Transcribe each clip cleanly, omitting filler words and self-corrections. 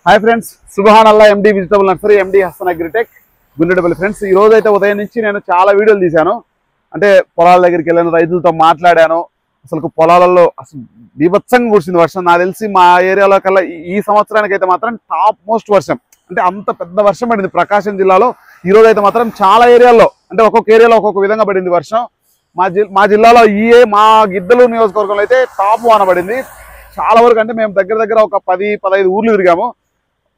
Hi friends, సుబ్హానల్లా MD vegetable nursery, MD Hasan agritech, Gundedapalli. Friends, ఈ రోజు అయితే ఉదయం నుంచి నేను చాలా వీడియోలు తీశాను. అంటే పొలాల దగ్గరికి వెళ్ళాను, రైతులతో మాట్లాడాను. అసలు పొలాలలో అసలు బీభత్సంగా కురిసింది వర్షం. నాకు తెలిసి మా ఏరియాలో కల్లా ఈ సంవత్సరానికి అయితే మాత్రం టాప్ మోస్ట్ వర్షం. అంటే అంత పెద్ద వర్షం పడింది ప్రకాశం జిల్లాలో. ఈ రోజు అయితే మాత్రం చాలా ఏరియాల్లో, అంటే ఒక్కొక్క ఏరియాలో ఒక్కొక్క విధంగా పడింది వర్షం. మా జిల్లాలో మా గిద్దలూరు నియోజకవర్గంలో అయితే టాప్ వాన పడింది. చాలా వరకు, అంటే మేము దగ్గర దగ్గర ఒక 10-15 ఊర్లు తిరిగాము.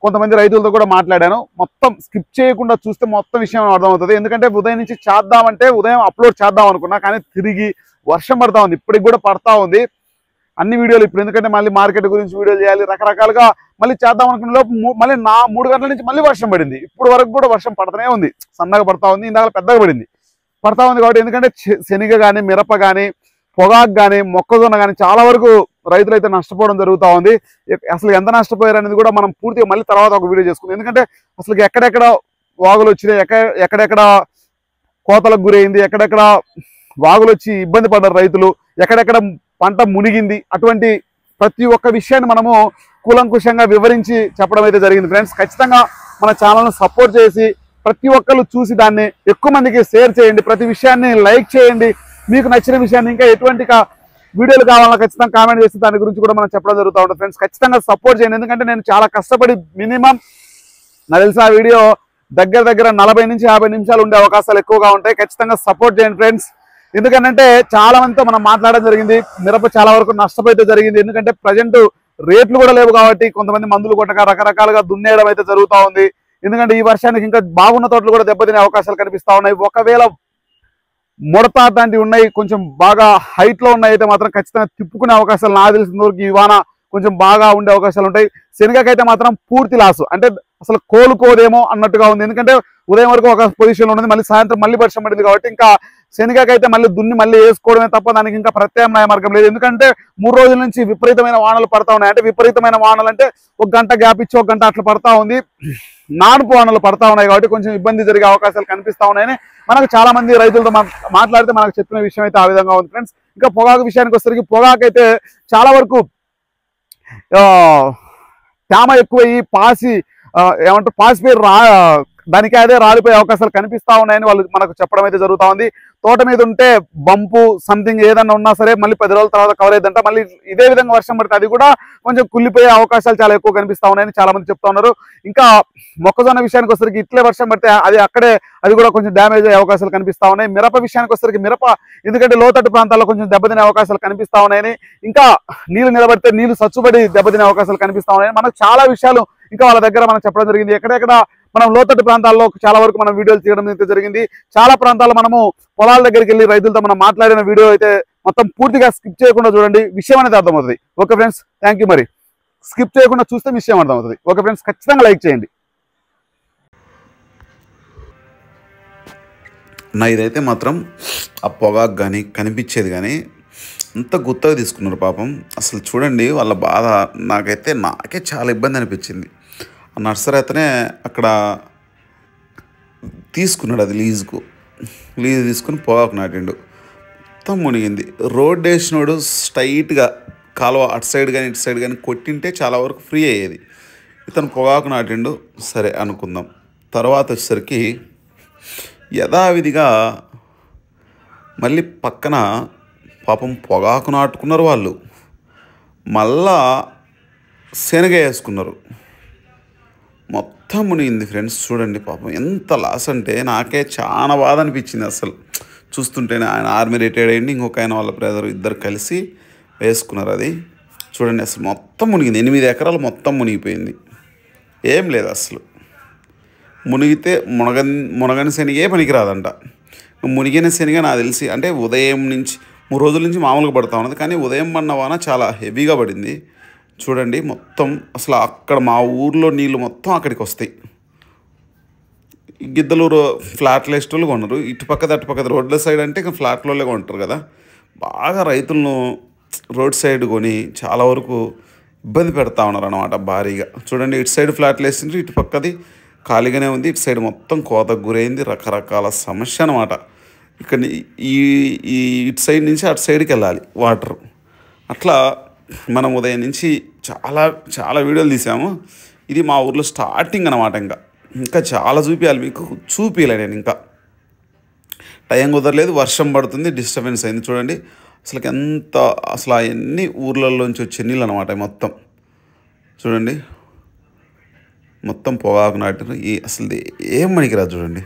కొంతమంది రైతులతో కూడా మాట్లాడాను. మొత్తం స్కిప్ చేయకుండా చూస్తే మొత్తం విషయం అర్థమవుతుంది. ఎందుకంటే ఉదయం నుంచి చేద్దామంటే ఉదయం అప్లోడ్ చేద్దాం అనుకున్నా, కానీ తిరిగి వర్షం పడతా ఉంది. ఇప్పటికి కూడా పడతా ఉంది. అన్ని వీడియోలు ఇప్పుడు, ఎందుకంటే మళ్ళీ మార్కెట్ గురించి వీడియోలు చేయాలి, రకరకాలుగా మళ్ళీ చేద్దాం అనుకున్న లోపు మళ్ళీ 3 గంటల నుంచి మళ్ళీ వర్షం పడింది. ఇప్పుడు వరకు కూడా వర్షం పడుతూనే ఉంది, సన్నగా పడతా ఉంది. ఇందాక పెద్దగా పడతా ఉంది కాబట్టి, ఎందుకంటే శనగ కానీ, మిరప కానీ, పొగాకు కానీ, మొక్కజొన్న కానీ చాలా వరకు రైతులు అయితే నష్టపోవడం జరుగుతూ ఉంది. అసలు ఎంత నష్టపోయారు అనేది కూడా మనం పూర్తిగా మళ్ళీ తర్వాత ఒక వీడియో చేసుకుందాం. ఎందుకంటే అసలు ఎక్కడెక్కడ వాగులు వచ్చినాయి, ఎక్కడెక్కడ కోతలకు గురైంది, ఎక్కడెక్కడ వాగులు వచ్చి ఇబ్బంది పడ్డారు రైతులు, ఎక్కడెక్కడ పంట మునిగింది, అటువంటి ప్రతి ఒక్క విషయాన్ని మనము కూలంకుషంగా వివరించి చెప్పడం అయితే జరిగింది. ఫ్రెండ్స్, ఖచ్చితంగా మన ఛానల్ను సపోర్ట్ చేసి ప్రతి ఒక్కరు చూసి దాన్ని ఎక్కువ మందికి షేర్ చేయండి. ప్రతి విషయాన్ని లైక్ చేయండి. మీకు నచ్చిన విషయాన్ని ఇంకా ఎటువంటి వీడియోలు కావాలన్నా ఖచ్చితంగా కామెంట్ చేసి దాని గురించి కూడా మనం చెప్పడం జరుగుతూ ఉంటుంది. ఫ్రెండ్స్, ఖచ్చితంగా సపోర్ట్ చేయండి. ఎందుకంటే నేను చాలా కష్టపడి మినిమం నాకు తెలిసి ఆ వీడియో దగ్గర దగ్గర 40 నుంచి 50 నిమిషాలు ఉండే అవకాశాలు ఎక్కువగా ఉంటాయి. ఖచ్చితంగా సపోర్ట్ చేయండి ఫ్రెండ్స్. ఎందుకంటే చాలా మందితో మనం మాట్లాడడం జరిగింది. మిరప చాలా వరకు నష్టపోతే జరిగింది. ఎందుకంటే ప్రజెంట్ రేట్లు కూడా లేవు కాబట్టి కొంతమంది మందులు కొట్టక రకరకాలుగా దున్నేయడం అయితే జరుగుతూ ఉంది. ఎందుకంటే ఈ వర్షానికి ఇంకా బాగున్న తోటలు కూడా దెబ్బతినే అవకాశాలు కనిపిస్తూ ఉన్నాయి. ఒకవేళ ముడత లాంటివి ఉన్నాయి, కొంచెం బాగా హైట్ లో ఉన్నాయి అయితే మాత్రం ఖచ్చితంగా తిప్పుకునే అవకాశాలు నాకు తెలిసిన వరకు ఈ వాన కొంచెం బాగా ఉండే అవకాశాలు ఉంటాయి. శనగకైతే మాత్రం పూర్తి లాసు, అంటే అసలు కోలుకోదేమో అన్నట్టుగా ఉంది. ఎందుకంటే ఉదయం వరకు ఒక పొజిషన్ ఉన్నది, మళ్ళీ సాయంత్రం మళ్ళీ వర్షం పడింది కాబట్టి ఇంకా శనగకైతే మళ్ళీ దున్ని మళ్ళీ వేసుకోవడమే తప్ప దానికి ఇంకా ప్రత్యామ్నాయ మార్గం లేదు. ఎందుకంటే 3 రోజుల నుంచి విపరీతమైన వానలు పడతా ఉన్నాయి. అంటే విపరీతమైన వానలు అంటే 1 గంట గ్యాప్ ఇచ్చి 1 గంట అట్లా పడతా ఉంది. నానుపు వానలు పడతా ఉన్నాయి కాబట్టి కొంచెం ఇబ్బంది జరిగే అవకాశాలు కనిపిస్తా ఉన్నాయని మనకు చాలా మంది రైతులతో మాట్లాడితే మనకు చెప్పిన విషయం అయితే ఆ విధంగా ఉంది. ఫ్రెండ్స్, ఇంకా పొగాకు విషయానికి వచ్చేసరికి పొగాకు అయితే చాలా వరకు తేమ ఎక్కువయ్యి పాసిపోయి దానికి అదే రాలిపోయే అవకాశాలు కనిపిస్తా ఉన్నాయని వాళ్ళు మనకు చెప్పడం అయితే జరుగుతూ ఉంది. తోట మీద ఉంటే బంపు సంథింగ్ ఏదన్నా ఉన్నా సరే మళ్ళీ 10 రోజుల తర్వాత కవర్ అయ్యిందంట. మళ్ళీ ఇదే విధంగా వర్షం పడితే అది కూడా కొంచెం కుళ్ళిపోయే అవకాశాలు చాలా ఎక్కువ కనిపిస్తా ఉన్నాయని చాలా మంది చెప్తా ఉన్నారు. ఇంకా మొక్కజొన్న విషయానికి వచ్చేసరికి ఇట్లే వర్షం పడితే అది కూడా కొంచెం డ్యామేజ్ అయ్యే అవకాశాలు కనిపిస్తా ఉన్నాయి. మిరప విషయానికి వచ్చేసరికి మిరప ఎందుకంటే లోతట్టు ప్రాంతాల్లో కొంచెం దెబ్బతినే అవకాశాలు కనిపిస్తా ఉన్నాయని, ఇంకా నీళ్లు నిలబడితే నీళ్లు సచ్చుబడి దెబ్బతినే అవకాశాలు కనిపిస్తా ఉన్నాయని మనకు చాలా విషయాలు ఇంకా వాళ్ళ దగ్గర మనం చెప్పడం జరిగింది. ఎక్కడెక్కడ మనం లోతట్టు ప్రాంతాల్లో చాలా వరకు మనం వీడియోలు తీయడం అయితే జరిగింది. చాలా ప్రాంతాల్లో మనము పొలాల దగ్గరికి వెళ్ళి రైతులతో మనం మాట్లాడిన వీడియో అయితే మొత్తం పూర్తిగా స్కిప్ చేయకుండా చూడండి, విషయం అనేది అర్థమవుతుంది. Okay friends, thank you. మరి స్కిప్ చేయకుండా చూస్తే విషయం అర్థమవుతుంది. ఓకే ఫ్రెండ్స్, ఖచ్చితంగా లైక్ చేయండి. ఇదైతే మాత్రం ఆ పొగాకు కానీ కనిపించేది కానీ అంత గుత్తగా తీసుకున్నారు పాపం. అసలు చూడండి వాళ్ళ బాధ. నాకే చాలా ఇబ్బంది అనిపించింది. ఆ నర్సరీ అతనే అక్కడ తీసుకున్నాడు, అది లీజ్ తీసుకుని పొగాకు నాటిండు. మొత్తం మునిగింది. రోడ్ వేసినోడు స్ట్రైట్గా కాలువ అటు సైడ్ కానీ ఇటు సైడ్ కానీ కొట్టింటే చాలా వరకు ఫ్రీ అయ్యేది. ఇతను పొగాకు నాటిండు, సరే అనుకుందాం. తర్వాత వచ్చేసరికి యథావిధిగా మళ్ళీ పక్కన పాపం పొగాకు నాటుకున్నారు వాళ్ళు, మళ్ళా శనగ వేసుకున్నారు. మొత్తం మునిగింది ఫ్రెండ్స్. చూడండి పాపం ఎంత లాస్ అంటే నాకే చాలా బాధ అనిపించింది. అసలు చూస్తుంటేనే ఆయన ఆర్మీ రిటైర్డ్ అయ్యింది, ఇంకొక ఆయన వాళ్ళ బ్రదర్, ఇద్దరు కలిసి వేసుకున్నారు. అది చూడండి అసలు మొత్తం మునిగింది. 8 ఎకరాలు మొత్తం మునిగిపోయింది. ఏం లేదు అసలు. మునిగితే మునగని శనిగే పనికిరాదంట. మునిగిన శనిగా నాకు తెలిసి అంటే ఉదయం నుంచి 3 రోజుల నుంచి మామూలుగా పడుతూ ఉన్నది, కానీ ఉదయం పడిన వాన చాలా హెవీగా పడింది. చూడండి మొత్తం అసలు అక్కడ మా ఊర్లో నీళ్ళు మొత్తం అక్కడికి వస్తాయి. గిద్దలూరు ఫ్లాట్లు వేసేటోళ్ళు కొన్నారు. ఇటుపక్కది అటుపక్కది రోడ్ల సైడ్ అంటే ఇంకా ఫ్లాట్లలో కొంటారు కదా. బాగా రైతులను రోడ్ సైడ్ కొని చాలా వరకు ఇబ్బంది పెడతా ఉన్నారు అన్నమాట భారీగా. చూడండి ఇటు సైడ్ ఫ్లాట్లు వేసిండ్రు, ఇటు పక్కది ఖాళీగానే ఉంది, ఇటు సైడ్ మొత్తం కోతకు గురైంది. రకరకాల సమస్య అన్నమాట. ఇక్కడ ఇటు సైడ్ నుంచి అటు సైడ్కి వెళ్ళాలి వాటర్. అట్లా మనం ఉదయం నుంచి చాలా వీడియోలు తీసాము. ఇది మా ఊర్లో స్టార్టింగ్ అనమాట. ఇంకా చాలా చూపించాలి మీకు, చూపించలే నేను ఇంకా టైం కుదరలేదు. వర్షం పడుతుంది, డిస్టర్బెన్స్ అయింది. చూడండి అసలు అవన్నీ ఊర్లలోంచి వచ్చే నీళ్ళు అనమాట మొత్తం. చూడండి మొత్తం పొగాకు నాటిన అసలు ఏం పనికిరాదు. చూడండి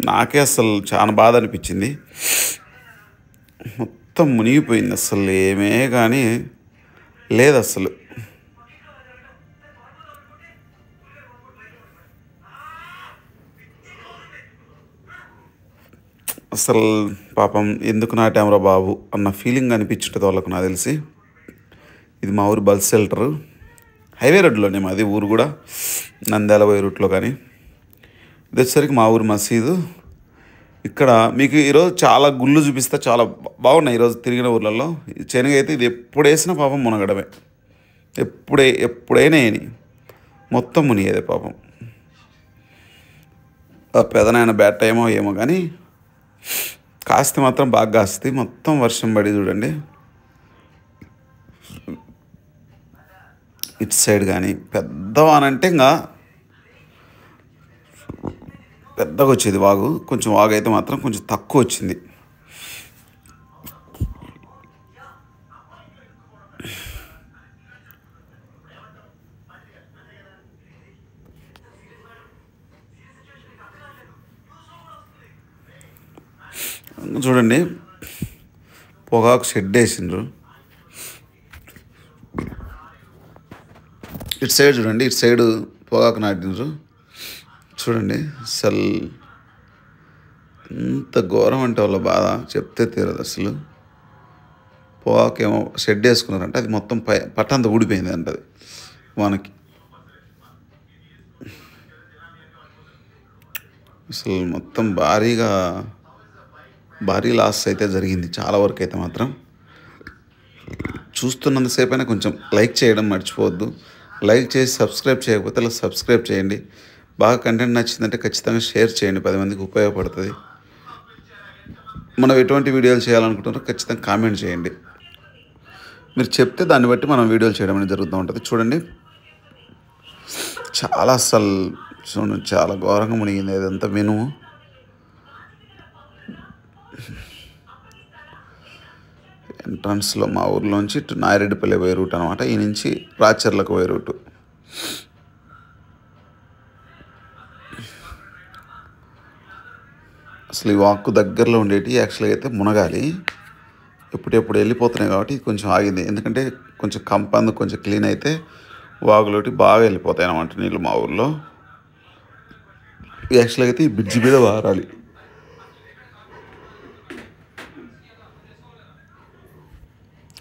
నాకే చాలా బాధ అనిపించింది. మొత్తం మునిగిపోయింది, అసలు ఏమే కానీ లేదు అసలు. పాపం ఎందుకు నాటామరా బాబు అన్న ఫీలింగ్ అనిపించుంటుంది వాళ్ళకు, నాకు తెలిసి. ఇది మా ఊరు బస్ షెల్టరు, హైవే రోడ్లోనే మాది ఊరు కూడా, నంద్యాల పోయే రూట్లో. కానీ ఇది వచ్చేసరికి మా ఊరు మసీదు. ఇక్కడ మీకు ఈరోజు చాలా గుళ్ళు చూపిస్తా, చాలా బాగున్నాయి ఈరోజు తిరిగిన ఊర్లలో. శనగ అయితే ఇది ఎప్పుడు వేసినా పాపం మునగడమే, ఎప్పుడైనా వేయని మొత్తం మునిగేదే పాపం. పెదనాయన బ్యాట్ టైమో ఏమో కానీ కాస్తే మాత్రం బాగా కాస్తే. మొత్తం వర్షం పడి చూడండి ఇటు సైడ్. కానీ పెద్దవానంటే ఇంకా పెద్దగా వచ్చేది వాగు, కొంచెం వాగు అయితే మాత్రం కొంచెం తక్కువ వచ్చింది. చూడండి పొగాకు షెడ్ వేసిండ్రు. ఇటు సైడ్ చూడండి, ఇటు సైడ్ పొగాకు నాటిండ్రు. చూడండి ఎంత ఘోరం అంటే వాళ్ళ బాధ చెప్తే తీరదు అసలు. పొగాకు ఏమో షెడ్ వేసుకున్నారంటే అది మొత్తం పట్టంతా ఊడిపోయింది అంట అది వానకి. అసలు మొత్తం భారీ లాస్ అయితే జరిగింది చాలా వరకు అయితే మాత్రం. చూస్తున్నంతసేపు అయినా కొంచెం లైక్ చేయడం మర్చిపోవద్దు. లైక్ చేసి సబ్స్క్రైబ్ చేయకపోతే అలా సబ్స్క్రైబ్ చేయండి. బాగా కంటెంట్ నచ్చిందంటే ఖచ్చితంగా షేర్ చేయండి, 10 మందికి ఉపయోగపడుతుంది. మనం ఎటువంటి వీడియోలు చేయాలనుకుంటున్నారో ఖచ్చితంగా కామెంట్ చేయండి. మీరు చెప్తే దాన్ని బట్టి మనం వీడియోలు చేయడం అనేది జరుగుతూ ఉంటుంది. చూడండి చాలా ఘోరంగా మునిగింది అదంతా మినుము. ఎంట్రన్స్లో మా ఊర్లోంచి ఇటు నాయరెడ్డిపల్లి పోయే రూట్ అనమాట. ఈ నుంచి రాచర్లకు పోయే రూటు. అసలు ఈ వాక్కు దగ్గరలో ఉండేటి యాక్చువల్గా అయితే మునగాలి, ఎప్పుడెప్పుడు వెళ్ళిపోతున్నాయి కాబట్టి కొంచెం ఆగింది. ఎందుకంటే కొంచెం కంపందు కొంచెం క్లీన్ అయితే వాగులోటి బాగా వెళ్ళిపోతాయి అన్నమాట నీళ్ళు మా ఊర్లో. యాక్చువల్గా అయితే ఈ బ్రిడ్జి మీద వారాలి.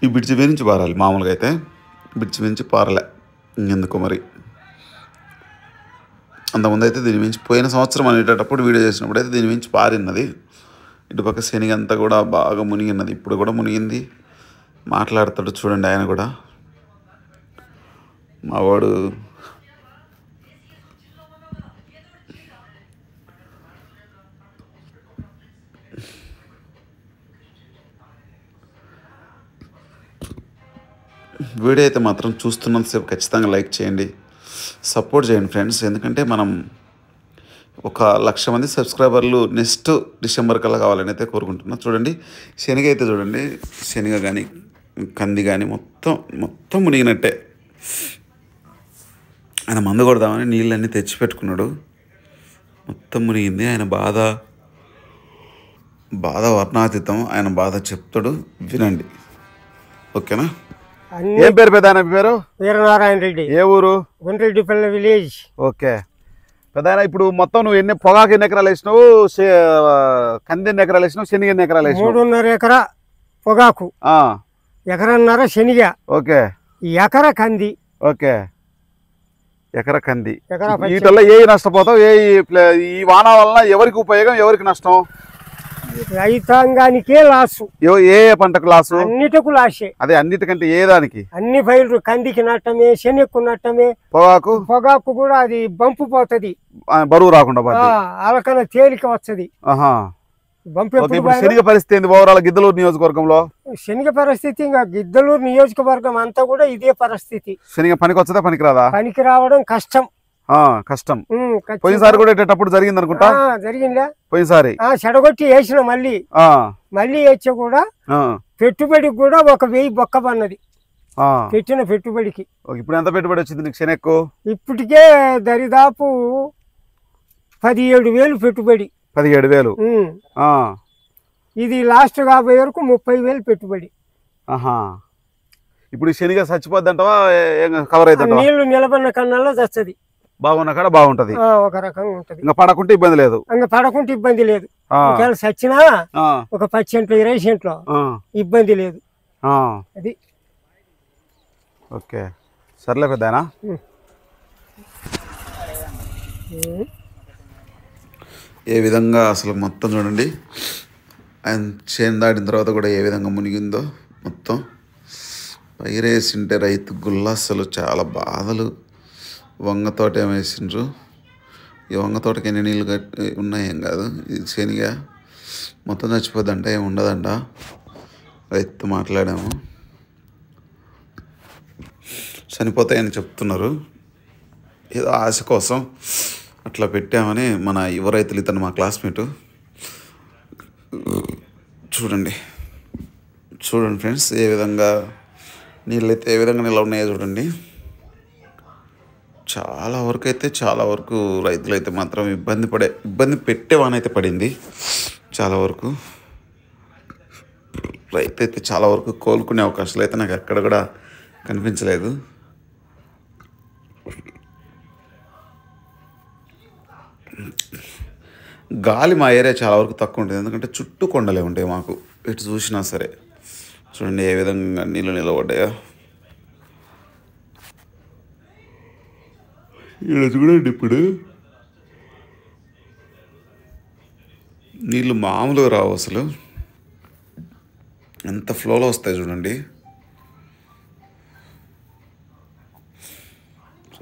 ఈ బ్రిడ్జి మీద నుంచి పారాలి. మామూలుగా అయితే బ్రిడ్జి మీద నుంచి పారలే, ఇంకెందుకో మరి. అంతకుముందు అయితే దీని మించి పోయిన సంవత్సరం అనేటప్పుడు వీడియో చేసినప్పుడు అయితే దీని మించి పారిన్నది. ఇటుపక్క శనిగంతా కూడా బాగా మునిగిన్నది, ఇప్పుడు కూడా మునిగింది. మాట్లాడతాడు చూడండి ఆయన కూడా, మావాడు. వీడియో అయితే మాత్రం చూస్తున్నంతసేపు ఖచ్చితంగా లైక్ చేయండి, సపోర్ట్ చేయండి ఫ్రెండ్స్. ఎందుకంటే మనం 1,00,000 మంది సబ్స్క్రైబర్లు నెక్స్ట్ డిసెంబర్ కల్లా కావాలని అయితే కోరుకుంటున్నాను. చూడండి శనగ అయితే చూడండి, శనగ కానీ కంది కానీ మొత్తం మునిగినట్టే. ఆయన మందు కొడదామని నీళ్ళన్నీ తెచ్చిపెట్టుకున్నాడు, మొత్తం మునిగింది. ఆయన బాధ వర్ణాతీతం. ఆయన బాధ చెప్తాడు, వినండి, ఓకేనా? ఏం పేరు పెద్దాయన పేరు? వీరనారాయణ రెడ్డి. ఏ ఊరు? గుండ్రెడ్డిపల్లి విలేజ్. ఓకే పెద్దాయన, ఇప్పుడు మొత్తం నువ్వు పొగాకు ఎన్ని ఎకరాలు వేసినావు, కంది ఎన్ని ఎకరాలు వేసినావు, శనగ ఎన్ని ఎకరాలు వేసినావు? 3.5 ఎకరా పొగాకు, 1.5 ఎకరా శనగ, ఓకే, ఎకరా కంది. ఓకే, ఎకరా కంది. వీటిల్లో ఏ నష్టపోతావు? ఈ వాన వలన ఎవరికి ఉపయోగం, ఎవరికి నష్టం? రైతాంగానికే లాసు. ఏ పంటకు లాసు? అన్నిటికు లాసే. అదే అన్నిటికంటే ఏ దానికి? అన్ని పైర్లు కందికి నట్టమే, శనగకు నట్టమే, పొగాకు కూడా అది బంపు పోతుంది, బరువు రాకుండా అలకన తేలిక వస్తుంది. బంపు ఓకే, ఎప్పుడు ఇప్పుడు శనగ పరిస్థితి ఏంది ఓవరాల్ గిద్దలూరు నియోజకవర్గంలో? శనగ పరిస్థితి ఇంకా గిద్దలూరు నియోజకవర్గం అంతా కూడా ఇదే పరిస్థితి. శనగ పనికి వచ్చదా పనికిరాదా? పనికి రావడం కష్టం. కష్టం. ఖచ్చితంగా. పోయినసారి కూడా ఇట్టేటప్పుడు జరిగింది అనుకుంటా. జరిగిందా? పోయినసారి చెడగొట్టి వేసిన మళ్ళీ వేస్తే కూడా పెట్టుబడికి కూడా 1000 బొక్క పన్నది పెట్టిన పెట్టుబడికి. ఇప్పుడు ఎంత పెట్టుబడి వచ్చింది నీకు శనగకు? ఇప్పటికే దరిదాపు 17,000 పెట్టుబడి. 17,000. ఇది లాస్ట్ కాబోయే వరకు 30,000 పెట్టుబడి. ఇప్పుడు శనగ చచ్చిపోద్ది అంటావా కవర్ అవుతుంది? నీళ్లు నిలబడిన కన్నాల్లో చచ్చది. బాగున్నా కాడ బాగుంటది, ఒక రకంగా ఉంటది. ఇంకా పడకుంటే ఇబ్బంది లేదు. ఇంకా పడకుంటే ఇబ్బంది లేదు. ఒకవేళ చచ్చినా ఒక 10 సెంట్లు 20 సెంట్లు ఇబ్బంది లేదు. అది ఓకే, సర్లే పెద్దనా. ఏ విధంగా అసలు మొత్తం చూడండి, ఆయన చేను దాటిన తర్వాత కూడా ఏ విధంగా మునిగిందో మొత్తం. పైరేసింటే రైతు గుల్ల అసలు చాలా బాధలు. వంగ తోట ఏమేసిండ్రు, ఈ వంగ తోటకి ఎన్ని నీళ్ళు కట్టి ఉన్నాయేం కాదు, ఇది శనిగ మొత్తం చచ్చిపోద్దంట, ఏమి ఉండదంట. రైతు మాట్లాడాము, చనిపోతాయని చెప్తున్నారు. ఏదో ఆశ కోసం అట్లా పెట్టామని మన యువ రైతులు, ఇతను మా క్లాస్మేటు. చూడండి ఫ్రెండ్స్, ఏ విధంగా నీళ్ళైతే ఏ విధంగా నిల్వ ఉన్నాయో చూడండి. చాలా వరకు రైతులు అయితే మాత్రం ఇబ్బంది పెట్టేవానైతే పడింది. చాలా వరకు రైతు అయితే చాలా వరకు కోలుకునే అవకాశాలు అయితే నాకు ఎక్కడ కూడా కనిపించలేదు. గాలి మా ఏరియా చాలా వరకు తక్కువ ఉంటుంది, ఎందుకంటే చుట్టూ కొండలే ఉంటాయి మాకు. ఇటు చూసినా సరే చూడండి ఏ విధంగా నీళ్ళు నిలబడ్డాయో. ఇక్కడ చూడండి, ఇప్పుడు నీళ్ళు మామూలుగా రావు అసలు, ఎంత ఫ్లోలో వస్తాయి చూడండి.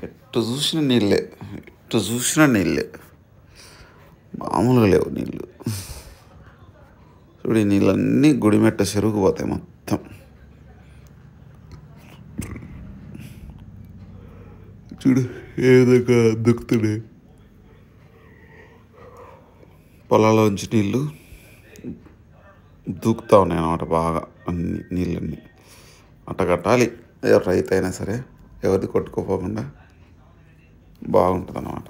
ఎటు చూసిన నీళ్ళే, మామూలుగా లేవు నీళ్ళు. చూడు, ఈ నీళ్ళన్నీ గుడిమెట్ట చెరువుకు పోతాయి మొత్తం. చూడు ఏ విధంగా దుక్కుతున్నాయి. పొలాల్లోంచి నీళ్ళు దూకుతూ ఉన్నాయి అన్నమాట బాగా. నీళ్ళన్నీ అట్ట కట్టాలి ఎవరు రైతు అయినా సరే, ఎవరిది కొట్టుకోపోకుండా బాగుంటుంది అన్నమాట.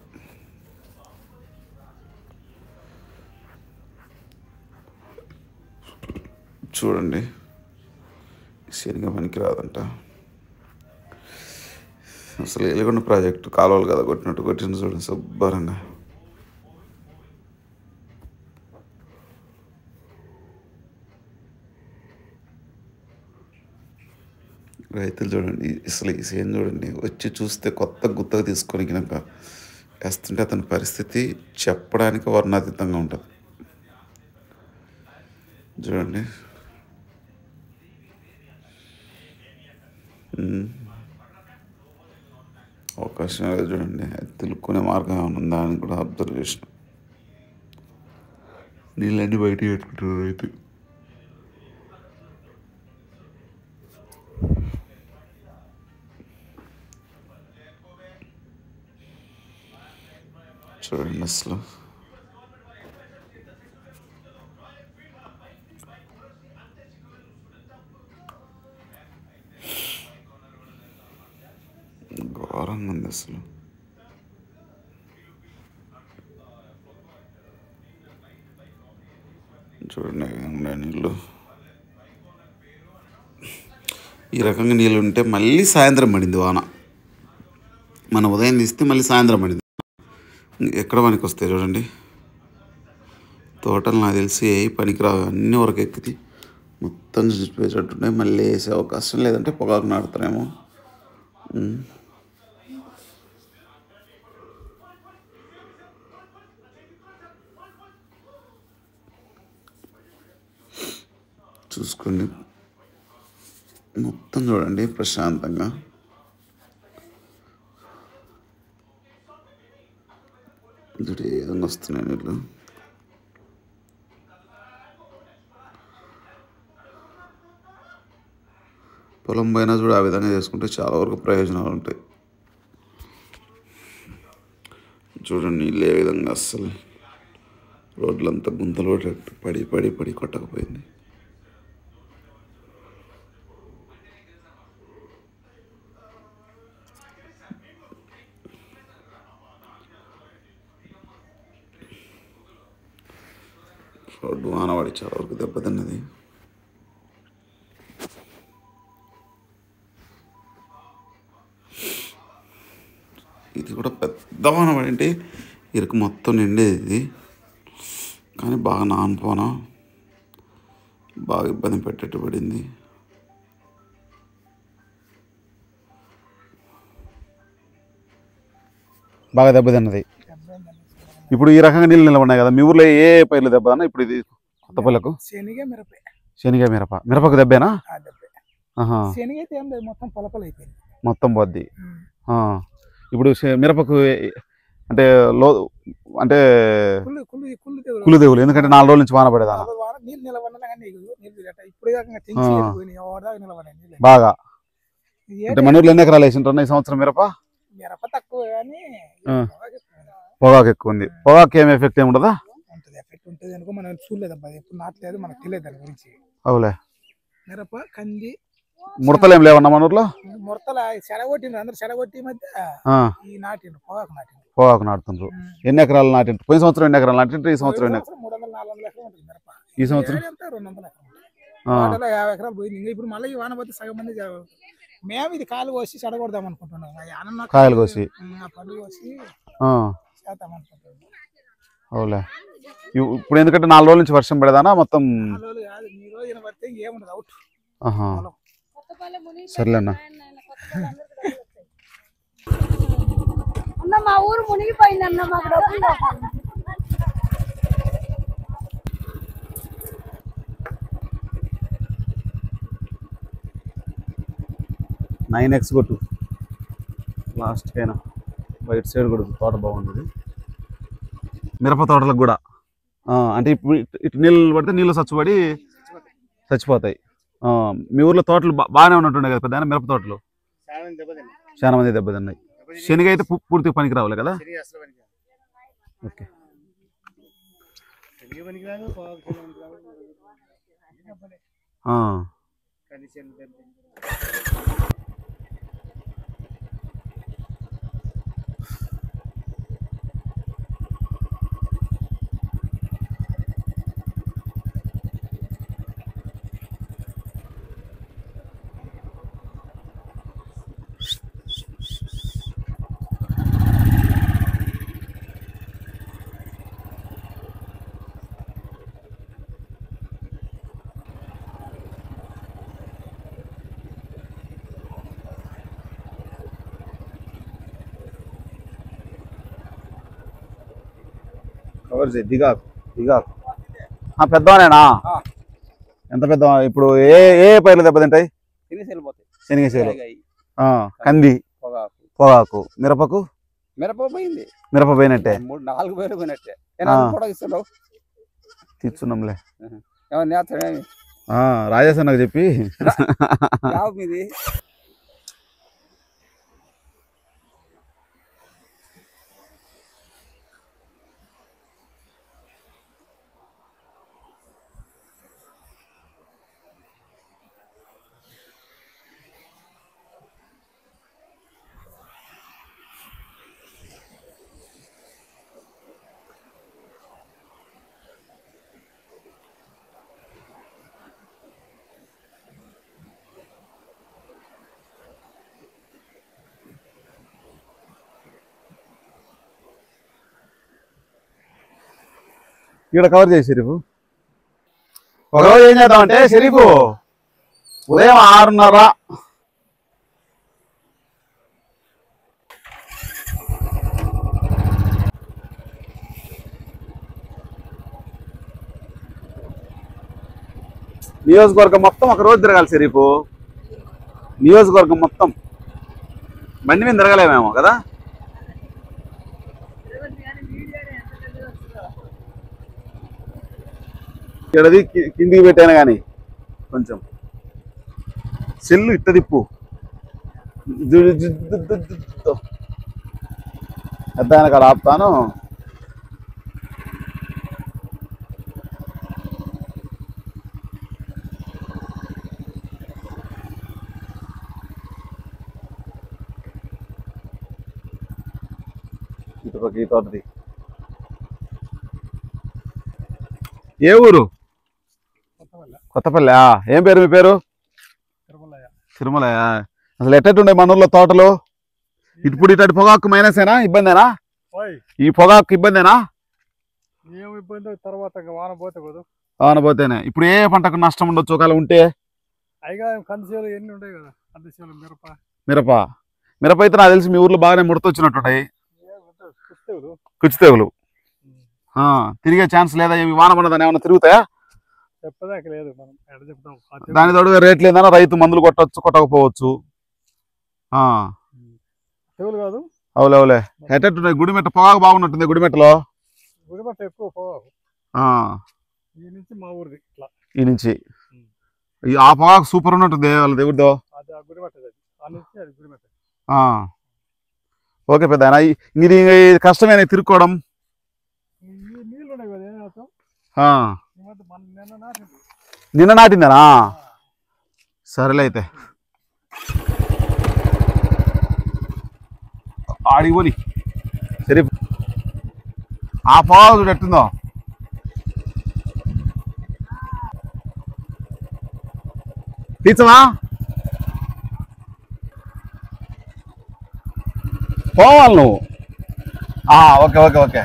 చూడండి, శనిగ పనికి రాదంట అసలు. ఎలుగొండ ప్రాజెక్టు కాలువలు కదా కొట్టినట్టు కొట్టిన చూడండి శుభ్రంగా. రైతులు చూడండి, అసలు ఈ సేను చూడండి, వచ్చి చూస్తే కొత్త గుత్తగా తీసుకొని కనుక వేస్తుంటే అతని పరిస్థితి చెప్పడానికి వర్ణాతీతంగా ఉంటుంది. చూడండి, అవకాశం లేదు. చూడండి, తెలుక్కునే మార్గం ఏమైనా ఉందా అని కూడా అబ్జర్వ్ చేసిన. నీళ్ళన్నీ బయటికి పెట్టుకుంటారు రైతు. చూడండి అసలు ఘోరంగా ఉంది అసలు. చూడండి నీళ్ళు ఈ రకంగా నీళ్ళు ఉంటే మళ్ళీ సాయంత్రం పడింది వాన. మన ఉదయం తీస్తే మళ్ళీ సాయంత్రం పడింది. ఎక్కడ పనికి వస్తాయి చూడండి. తోటలు నాకు తెలిసి ఏ పనికిరావు, అన్నీ వరకు ఎక్కితే మొత్తం చూసిపోయేటట్టున్నాయి. మళ్ళీ వేసే అవకాశం లేదంటే పొగాకు నాటుతారేమో. చూసుకోండి, మొత్తం చూడండి ప్రశాంతంగా. చూడు ఏ విధంగా వస్తున్నాయి నీళ్ళు. పొలం పైన చూడు ఆ విధంగా చేసుకుంటే చాలా వరకు ప్రయోజనాలు ఉంటాయి. చూడండి నీళ్ళు ఏ విధంగా అస్సలు రోడ్లంతా గుంతలు పడి పడి పడి కొట్టకపోయింది. రోడ్డు వానవాడి చాలా వరకు దెబ్బతిన్నది. ఇది కూడా పెద్ద వానవాడి అంటే ఇరుకు మొత్తం నిండేది ఇది, కానీ బాగా నానిపోనా బాగా ఇబ్బంది పెట్టేట్టు పడింది. బాగా దెబ్బతిన్నది. ఇప్పుడు ఈ రకంగా నీళ్ళు నిలబడినాయి కదా, మీ ఊర్లో ఏ పైర్లు దెబ్బనా? ఇప్పుడు ఇది కొత్తపల్లకు శనగ మిరప. మిరపకు దెబ్బేనా? మొత్తం పోద్ది. ఇప్పుడు మిరపకు అంటే అంటే కుళ్ళు తెగులు, ఎందుకంటే 4 రోజుల నుంచి వాన పడేదా బాగా. అంటే మన ఊర్లో ఎన్ని ఎకరాలు వేసింటారు ఈ సంవత్సరం మిరప? తక్కువ కానీ పొగాకు ఎక్కువ ఉంది. పొగాకు ఏం ఎఫెక్ట్ ఏమి ఉండదా? ఉంటుంది అనుకో, మనం చూడలేదబ్బా, ఎప్పుడు నాటలేదు, మనకు తెలియదు దాని గురించి. అవులే. మిరప కంది ముడతలు ఏం లేవన్నా మన ఊర్లో? ముడతల చెడగొట్టిండ్రు, అందరు చెడగొట్టి మధ్య ఈ నాటిండ్రు, పొగాకు నాటుతుండ్రు. ఎన్ని ఎకరాలు నాటిండ్రు? పోయిన సంవత్సరం ఎన్ని ఎకరాలు నాటిండ్రు? ఈ సంవత్సరం 300-400 ఎకరాలు ఉంటుంది మిరప. ఈ సంవత్సరం 200 ఎకరాలు, 50 ఎకరాలు పోయింది. ఇప్పుడు మళ్ళీ ఈ వాన పోతే సగం మంది మేము ఇది కాలు కోసి చెడగొడదాం అనుకుంటున్నాం. కాయలు కోసి పండు కోసి చేద్దాం అనుకుంటున్నాం. అవులే. ఇప్పుడు ఎందుకంటే 4 రోజుల నుంచి వర్షం పడేదానా మొత్తం? 4 రోజులు కాదు, ఈ రోజున పడితే ఏముండదు, అవుట్. సర్లేనా. మా ఊరు మునిగిపోయిందన్న, మాకు డబ్బులు 9x కొట్టు లాస్ట్కైనా. బయట సైడ్ కూడా తోట బాగుంటుంది, మిరప తోటలకు కూడా. అంటే ఇప్పుడు ఇటు నీళ్ళు పడితే నీళ్ళు చచ్చిపోతాయి. మీ ఊర్లో తోటలు బాగానే ఉన్నట్టుండే కదా పెద్ద మిరప తోటలు? చాలా మంది దెబ్బతిన్నాయి. శనగ అయితే పూర్తిగా పనికి రావాలి కదా? ఓకే. దిగాకు పెద్దవానేనా? ఎంత పెద్ద? ఇప్పుడు ఏ ఏ పైర్లు దెబ్బతింటాయి? శనగసేలు, కంది, పొగాకు. మిరపకు? మిరప పోయినట్టే. 4 పేరు పోయినట్టే. తీర్చున్నాంలే. రాజేష్ అన్నకు చెప్పి ఇక్కడ కవర్ చేసి షరీఫ్. ఒకరోజు ఏం చేద్దామంటే షరీఫ్, ఉదయం 6:30 నియోజకవర్గం మొత్తం ఒక రోజు తిరగాలి షరీఫ్. నియోజకవర్గం మొత్తం బండి మీద తిరగలేమేమో కదా? ఇక్కడది కిందికి పెట్టాను కానీ కొంచెం సెల్లు ఇట్ట తిప్పు. పెద్ద ఆయన కాడ ఆపుతాను. ఈ తోటది ఏ ఊరు? కొత్తపల్లి. ఏం పేరు మీ పేరు? తిరుమలయ. అసలు ఎట్టండే మన ఊర్లో తోటలు? ఇప్పుడు ఇటు పొగాకు మైనసేనా, ఇబ్బందేనా? ఈ పొగాకు ఇబ్బందేనా? వాన పోతేనే. ఇప్పుడు ఏ పంటకు నష్టం ఉండొచ్చు ఒకవేళ ఉంటే? మిరప. మిరప అయితే నాకు తెలిసి మీ ఊర్లో బాగానే ముడతొచ్చినట్టుంటాయి. కుచ్చు తెగులు తిరిగే ఛాన్స్ లేదా? ఏమి వాన పడదని ఏమన్నా తిరుగుతాయా? దాని తోడుగా రేట్లు ఏదైనా రైతు మందులు కొట్టచ్చు, కొట్టకపోవచ్చు. అవులే. ఎట్టట్టున్నాయి గుడిమెట్ట? పొగాకు బాగున్నట్టుంది గుడిమెట్టలో. ఈ నుంచి ఆ పొగాకు సూపర్ ఉన్నట్టుంది వాళ్ళ దేవుడితో. ఓకే పెద్ద ఇది కష్టమేనా తిరుక్కోవడం? నిన్న నాటిందనా? సరేలే అయితే ఆడిపోని సరే. ఆ పొగాకు చూడు ఎట్టుందో. తీర్చవా? పోవాలి నువ్వు. Okay okay okay.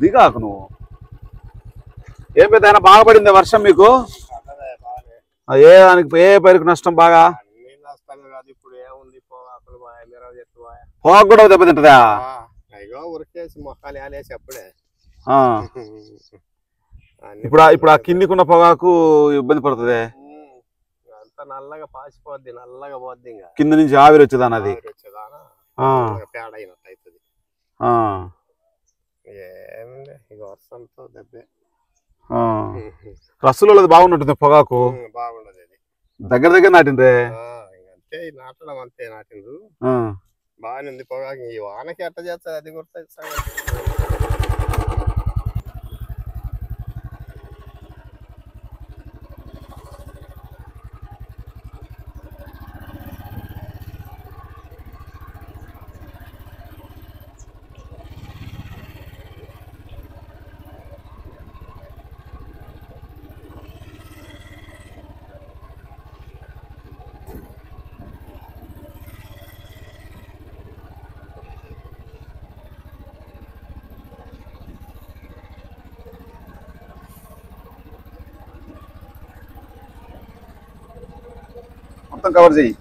దిగాకు నువ్వు. ఏం పెద్ద బాగా పడింది వర్షం మీకు? ఏ దానికి ఏ పైరుకు నష్టం బాగా? పొగాకు కూడా దెబ్బతింటదా? ఇప్పుడు ఆ కిందికున్న పొగాకు ఇబ్బంది పడుతుంది. నల్లగా పాసిపోద్ది, నల్లగా పోద్ది. కింద నుంచి ఆవిరి వచ్చేదాని అది వర్షంతో దెబ్బే. రస్సులో బాగున్నట్టుంది పొగాకు. బాగుండదు అది. దగ్గర దగ్గర నాటిండ్రే. అంతే నాటడం, అంతే నాటిండ్రు. బాగానే ఉంది పొగాకు. ఈ వానకి ఎట్ట చేస్తారు అది కూడా. మొత్తం కవర్ చెయ్యి.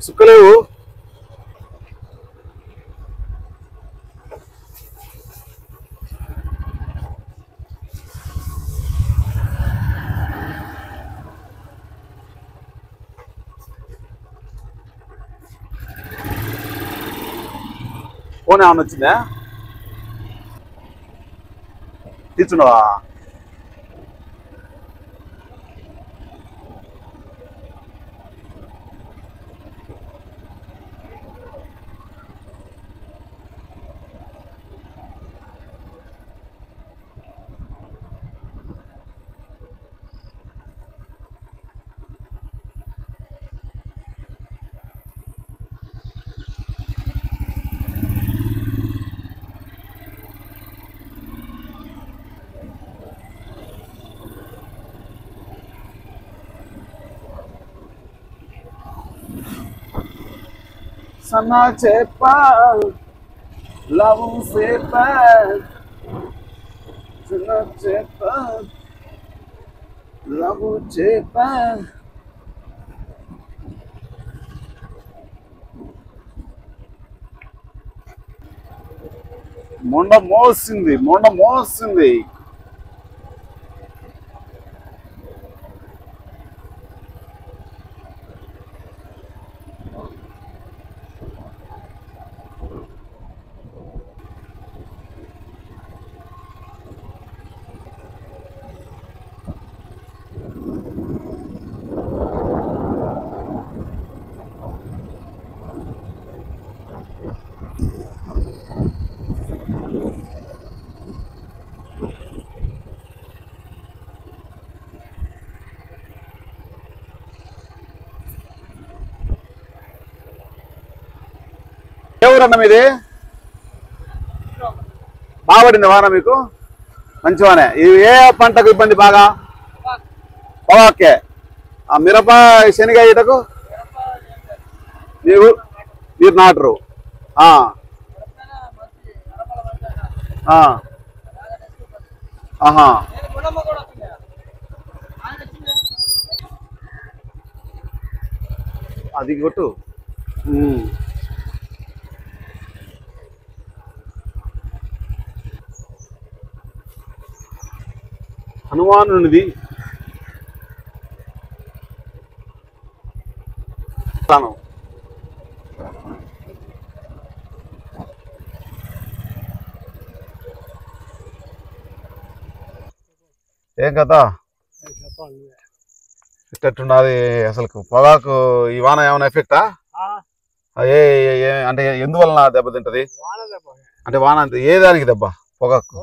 సుక్కలేవు. ఫోన్ ఏమన్నా వచ్చిందా? తీర్చున్నావా? సన్నా చేప లవ్ చేప చిన్న చేప లవ్ చేప. మొండ మోసింది, మొండ మోసింది. ఎవరన్నా మీది? బాగా పడింది వాన మీకు? మంచివానే. ఇది ఏ పంటకు ఇబ్బంది బాగా? ఓకే. మిరప శనగ ఇటకు మీరు నాటరు. ఆహా. అది కొట్టు. హనుమానునిది ఏం కదా ఇట్టట్టున్నది అసలు పొగాకు ఈ వాన ఏమైనా ఎఫెక్టా? అంటే ఎందువలన దెబ్బతింటది? అంటే వాన అంటే ఏ దానికి దెబ్బ? పొగాకు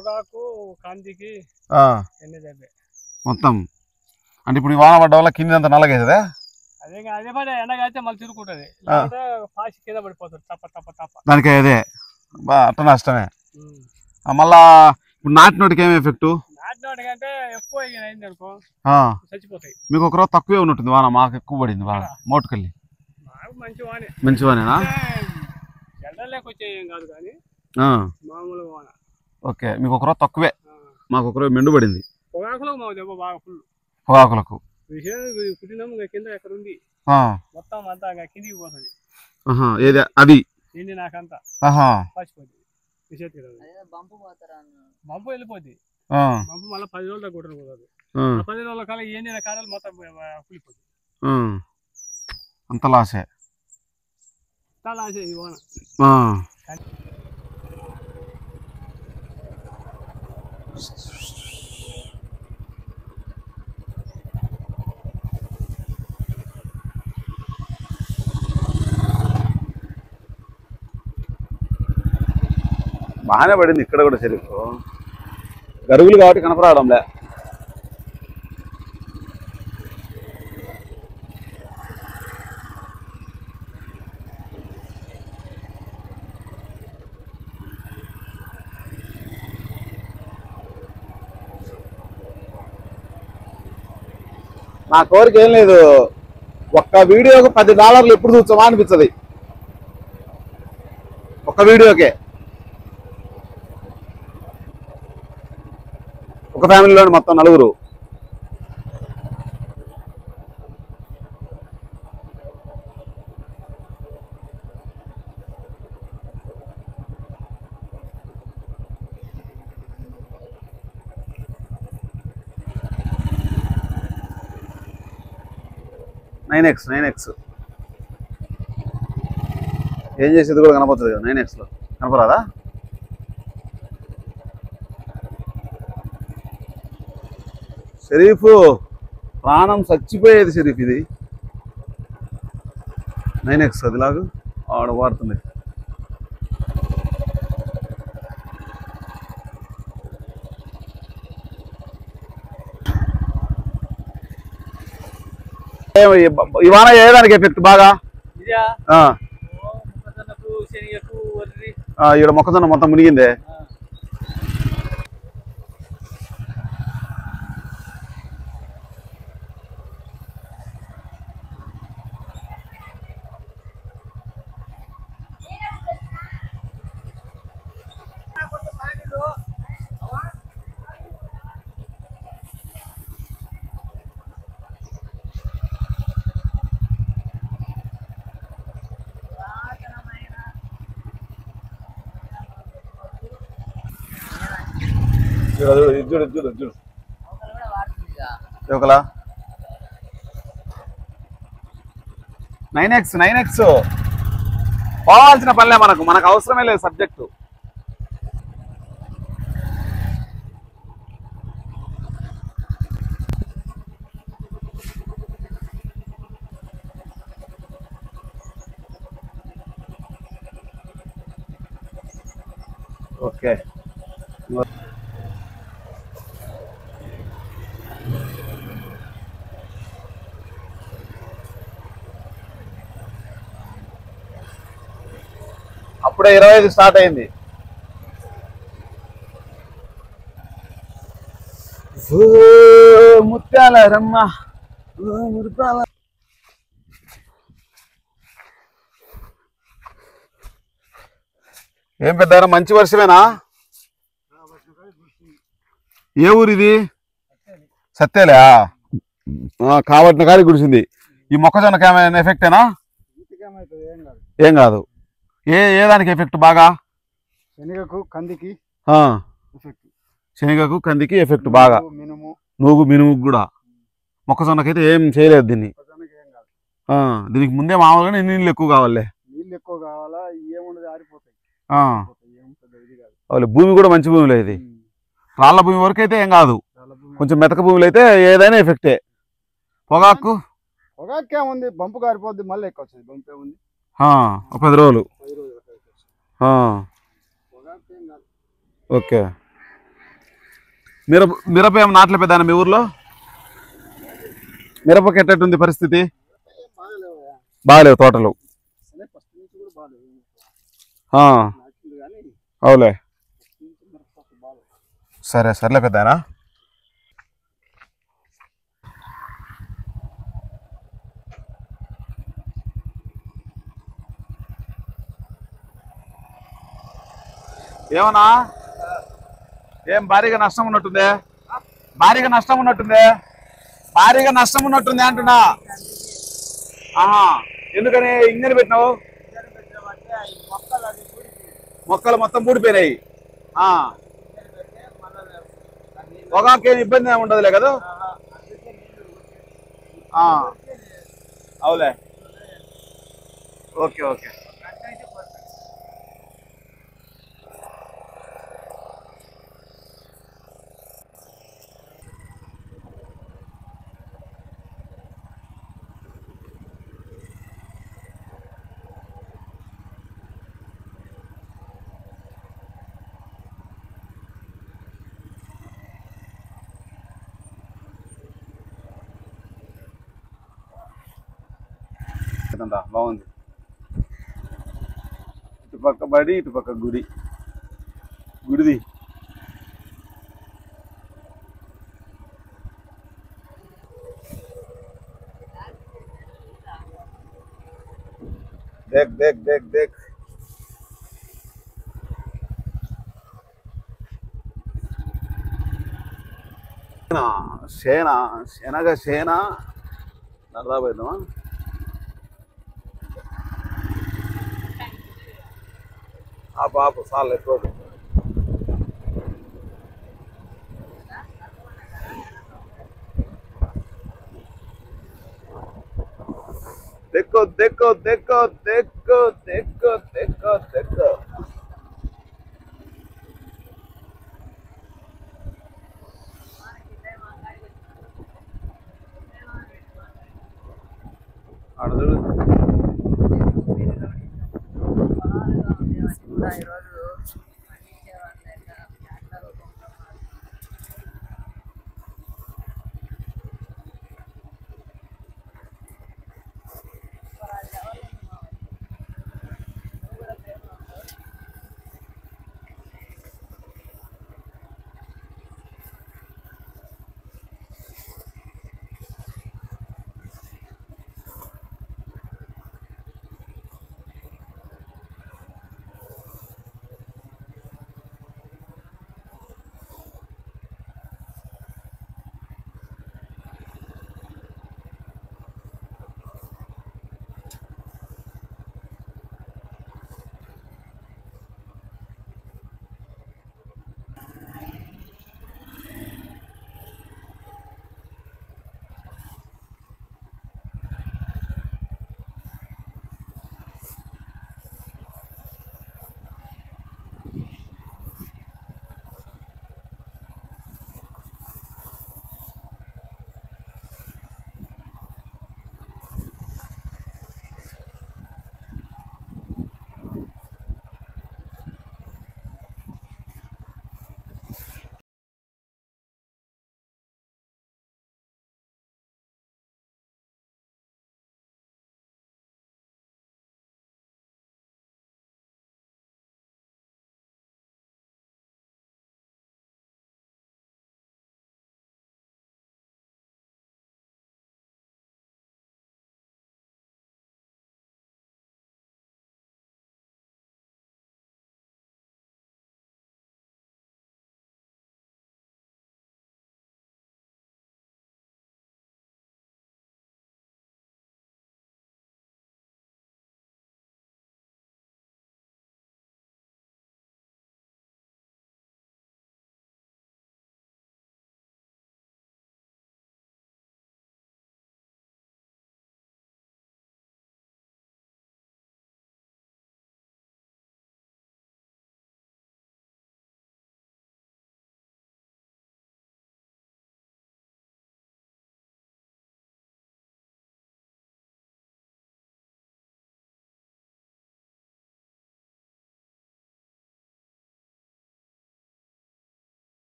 మొత్తం. అంటే ఇప్పుడు ఈ వాన పడ్డ వల్ల కింద అంతా నల్లగేసదా? దానికి అదే అట్ట నష్టమే. మళ్ళా ఇప్పుడు నాటినోటికి ఏమి ఎఫెక్ట్? మీకు ఒక రోజు తక్కువే ఉన్నట్టుంది వాన, మాకు ఎక్కువ పడింది బాగా. మోటుకెళ్ళి మంచివానేనా? ఓకే, మీకు ఒక రోజు తక్కువే, మాకు ఒక రోజు మెండు పడింది పొగాకులకు. ఏది అది? బంపు వెళ్ళిపోద్ది. బంపు మళ్ళీ 10 రోజుల దాకా కొట్టరు. 10 రోజుల కాలం ఏండిన కారాలు మొత్తం కూలిపోద్ది. అంత లాసే ఈ వాన. బాగానే పడింది ఇక్కడ కూడా. చెరుకు గరుగులు కాబట్టి కనపరావడంలే. నా కోరిక ఏం లేదు, ఒక్క వీడియోకి $10 ఎప్పుడు చూస్తామా అనిపిస్తుంది. ఒక్క వీడియోకే ఒక ఫ్యామిలీలోని మొత్తం నలుగురు. 9X ఏం చేసేది కూడా కనపడుతుంది కదా 9Xలో కనపరాదా? షరీఫ్ ప్రాణం చచ్చిపోయేది షరీఫ్. ఇది 9X అదిలాగా ఆడ వాడుతుంది. ఇవాళ ఏదానికి ఎఫెక్ట్ బాగా? ఇక్కడ మొక్కజొన్న మొత్తం మునిగిందే. చూడు ఒకలా 9X పోవాల్సిన పనిలే, మనకు అవసరమే లేదు సబ్జెక్టు. ఓకే అప్పుడే 25 స్టార్ట్ అయింది. ముత్యాల రమ్మ ఏం పెద్దారా మంచి వర్షమేనా? ఏ ఊరు ఇది? సత్తేలే కాబట్టిన కాడి గుడిసింది. ఈ మొక్కజొన్నకి ఏమైనా ఎఫెక్టేనా? ఏం కాదు. ఏ దానికి ఎఫెక్ట్ బాగా? శనగకు కందికి ఎఫెక్ట్ బాగా. మినుము కూడా. మొక్కజొన్నకైతే ఏం చేయలేదు దీన్ని. దీనికి ముందే మామూలుగా నీళ్ళు ఎక్కువ కావాలి. భూమి కూడా మంచి భూమిలో ఇది. రాళ్ళ భూమి వరకు అయితే ఏం కాదు, కొంచెం మెతక భూమిలో అయితే ఏదైనా ఎఫెక్టే. పొగాకు ఏముంది, బంపు కారిపోద్ది, మళ్ళీ ఎక్కువ వచ్చింది. బంపు ఏముంది, 10 రోజులు. ఓకే. మిరప ఏం నాట్లే పెద్ద మీ ఊర్లో? మిరపకి ఎట్టేటుంది పరిస్థితి? బాగాలేవు తోటలు. అవులే, సర్లే పెద్దనా. ఏమన్నా ఏం భారీగా నష్టం ఉన్నట్టుందే? భారీగా నష్టం ఉన్నట్టుంది అంటున్నా. ఎందుకని ఇంజన్ పెట్టినావు? మొక్కలు మొత్తం పూడిపోయినాయి. పొగాకేం ఇబ్బంది ఏమి ఉండదులే కదా? అవులే, ఓకే. బాగుంది. ఇటుపక్క బడి, ఇటుపక్క గుడిది. దేక్ శనగ సేన నడదాపోయిందమ్మా. పాపు చాలు ఎక్కువ. देखो देखो देखो देखो देखो देखो देखो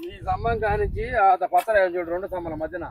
ఈ స్తంభం కానించి ఆ పత్ర చూడు 2 స్తంభాల మధ్యన